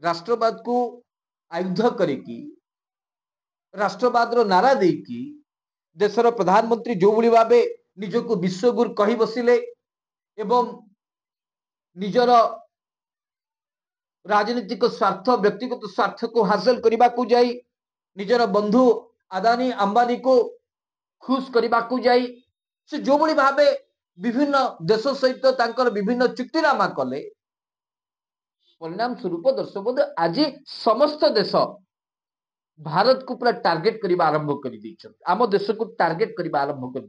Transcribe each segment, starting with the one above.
राष्ट्रवाद को आयुध करिकी राष्ट्रवाद नारा देकी देशर प्रधानमंत्री जो भली भावे निजको विश्वगुरु कही बसिले एवं निजर राजनीतिक स्वार्थ व्यक्तिगत स्वार्थ को हासिल करने को जाई निजर बंधु अदानी अंबानी को खुश करने को जाई से जो भली भावे विभिन्न देश सहित तांकर विभिन्न चुक्तिनामा कले परिणाम स्वरूप दर्शक बंधु आज समस्त देश भारत को पूरा टार्गेट करने आरंभ कर आम देश को टार्गेट करने आरंभ कर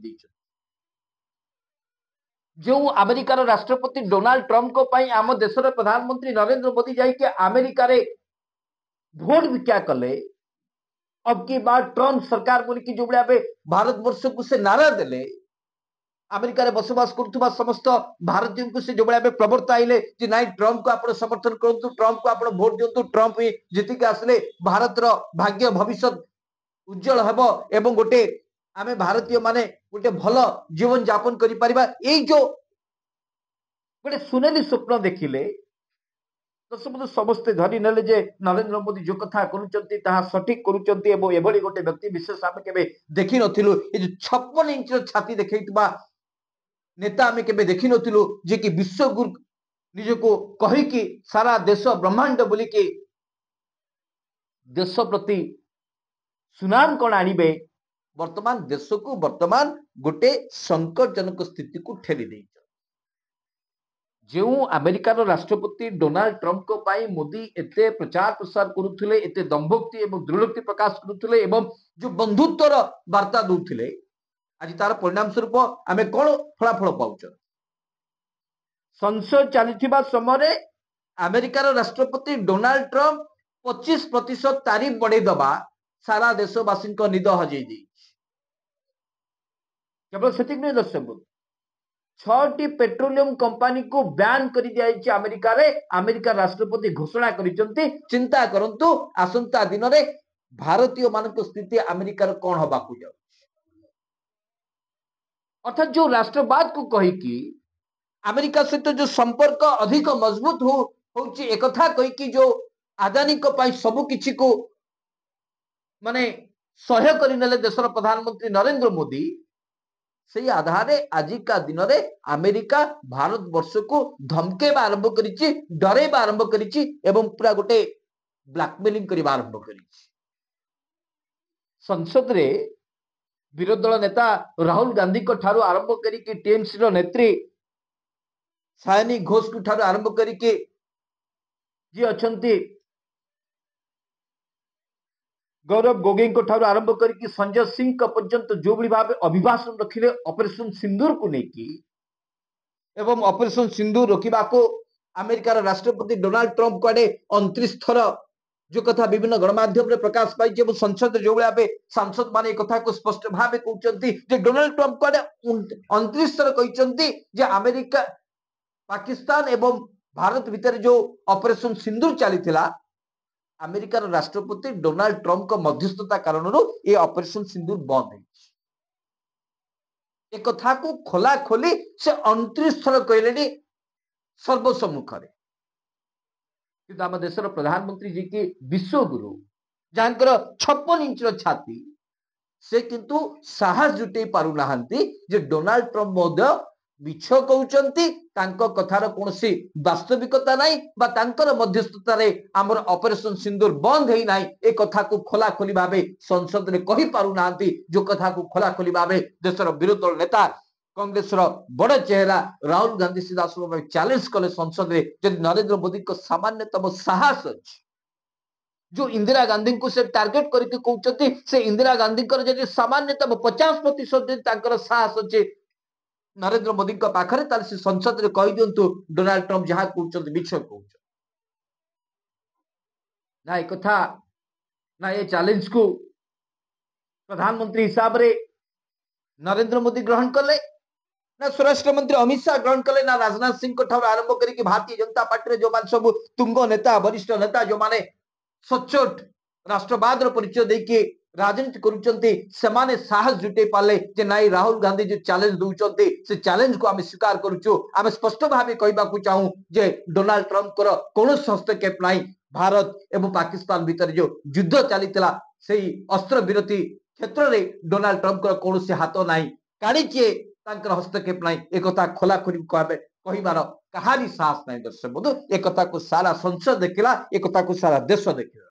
जो अमेरिकार राष्ट्रपति डोनाल्ड ट्रंप को पाई आम देशर प्रधानमंत्री नरेंद्र मोदी जाइए अमेरिका रे भोट भिक्षा कले अब की बार ट्रंप सरकार बोलिकी जो भाई भारत वर्ष को से नारा देले अमेरिका रे बसवास करुवा समस्त भारतीय को से जो भाई प्रवर्ताइले कि नाई ट्रंप को आप समर्थन करूँ ट्रंप को आप वोट दिंतु ट्रंप ही जीतिक आसले भारत भाग्य भविष्य उज्जवल हम एवं गोटे आमे भारतीय माने गोटे भल जीवन यापन करि परिबा एई जो गोटे सुनेली स्वप्न देखिले दर्शक समस्ते धरी नेले जे नरेंद्र मोदी जो कथा करूचंती ताहा सठिक करूचंती एवं एभली गोटे व्यक्ति विशेष आमे केबे देखि नथिलु ए जो 56 इंच छाती देखैतबा नेता आमे केबे देखि नथिलु जे कि विश्वगुरु निजको कहि कि सारा देश ब्रह्मांड बोली कि देश प्रति सुनाम कोन आनिबे वर्तमान देश को वर्तमान गोटे संकटजनक स्थिति को ठेली दे जो अमेरिकार राष्ट्रपति डोनाल्ड ट्रंप को पाई मोदी एते प्रचार प्रसार करुथिले एते दंभोक्ति एवं दृढ़ोक्ति प्रकाश करुथिले एवं जो बंधुत्वर वार्ता दूथिले आज तार परिणाम स्वरूप आमे कोन फलाफल पाउछ संसद चलीथिबा समय अमेरिकार राष्ट्रपति डोनाल्ड ट्रंप 25% तारीफ बढ़े दबा सारा देशवासी निद हजई दी केवल से दर्शक 6टी पेट्रोलियम कंपनी को बैन कर दिया अमेरिका रे अमेरिका राष्ट्रपति घोषणा करिसंती चिंता करंतु आसंता दिन रे भारतीय मानक स्थिति अमेरिका कौन हवा जाउ अर्थात जो राष्ट्रवाद को कही कि अमेरिका सहित जो संपर्क अधिक मजबूत होची एक कथा कही कि जो आदानी को पाई सब किछि को माने सह्य करिनेले देशर प्रधानमंत्री नरेंद्र मोदी से आधार आजिका दिन में अमेरिका भारत वर्ष को धमकेबा आरंभ करिछि डरेबा आरंभ करिछि एवं पूरा गोटे ब्लैकमेलिंग करबा आरंभ करिछि संसद रे विरोधी दल नेता राहुल गांधी को ठारू आरंभ करिकि टीएमसी रो नेत्री सायनी घोष को ठारू आरंभ करिकि जी अछंती गौरव गोगोई को ठारू आरंभ करके संजय सिंह का पर्यंत जो भी भाव अभिभाषण रखिले ऑपरेशन सिंदूर को लेकिन एवं ऑपरेशन सिंदूर रोकवा को अमेरिकार राष्ट्रपति डोनाल्ड ट्रंप को 29 थर जो कथा विभिन्न गणमाध्यम रे प्रकाश पाई संसद जो भाव सांसद माने कथा को स्पष्ट भाव कहते डोनाल्ड ट्रंप को 29 थर कहते अमेरिका पाकिस्तान एवं भारत भितर जो ऑपरेशन सिंदूर चली अमेरिकार राष्ट्रपति डोनाल्ड ट्रंप का मध्यस्थता कारण ये ऑपरेशन सिंदूर बंद है एक कथा को खोला खोली से 29 थर कहले सर्वसम्मुख कि आम देशर प्रधानमंत्री जी की विश्वगुरु जहाँकर 56 इंच छाती से किंतु साहस जुटे पारु नहांती जे डोनाल्ड ट्रंप मध्य मिछ कहउचंती तांको कथार कोनसी वास्तविकता नाही बा तांकर मध्यस्थतारे हमर ऑपरेशन सिंदूर बंद हेई नाही ए कथा को खोला खोली भाबे संसद रे कहि पारु नांती जो कथा को खोला खोली भाबे देशर विरोधी दल नेता कांग्रेस रो बड़ चेहरा राहुल गांधी सीधासलख भाबे चैलेंज कले संसद रे जदि नरेंद्र मोदी को सामान्यतम साहस अछि जो इंदिरा गांधी को से टार्गेट करके कहउचंती से इंदिरा गांधी कर जदि सामान्यतम 50% तांकर साहस अछि नरेंद्र मोदी का पाखरे ताल से संसद रे कहि दियंतु डोनाल्ड ट्रंप जहा कहउचंती मिछ कहउचंती ना एक कथा ना ये चैलेंज को प्रधानमंत्री हिसाब रे नरेंद्र मोदी ग्रहण कले ना स्वराष्ट्र मंत्री अमित शाह ग्रहण कले ना राजनाथ सिंह को ठार आरंभ करी भारतीय जनता पार्टी रे जो मान सब तुंग नेता वरिष्ठ नेता जो माने सचोट राष्ट्रवाद रो परिचय देके राजनीति करुचंती सेमाने साहस जुटे पाले जे नाई राहुल गांधी जो चैलेंज दउचंती से चैलेंज को आमे स्वीकार करूछु आमे स्पष्ट भाबे कहबा को चाहू जे डोनाल्ड ट्रंप कर कोनोस हस्तक्षेप नाही भारत एवं पाकिस्तान भितर जो युद्ध चली से अस्त्र विरति क्षेत्र में डोनाल्ड ट्रंप कौन हाथ ना काणीचे हस्तक्षेप ना एक खोलाखोली कहबार कहानी साहस ना दर्शक बंधु एक सारा संसद देखला एक सारा देश देखला।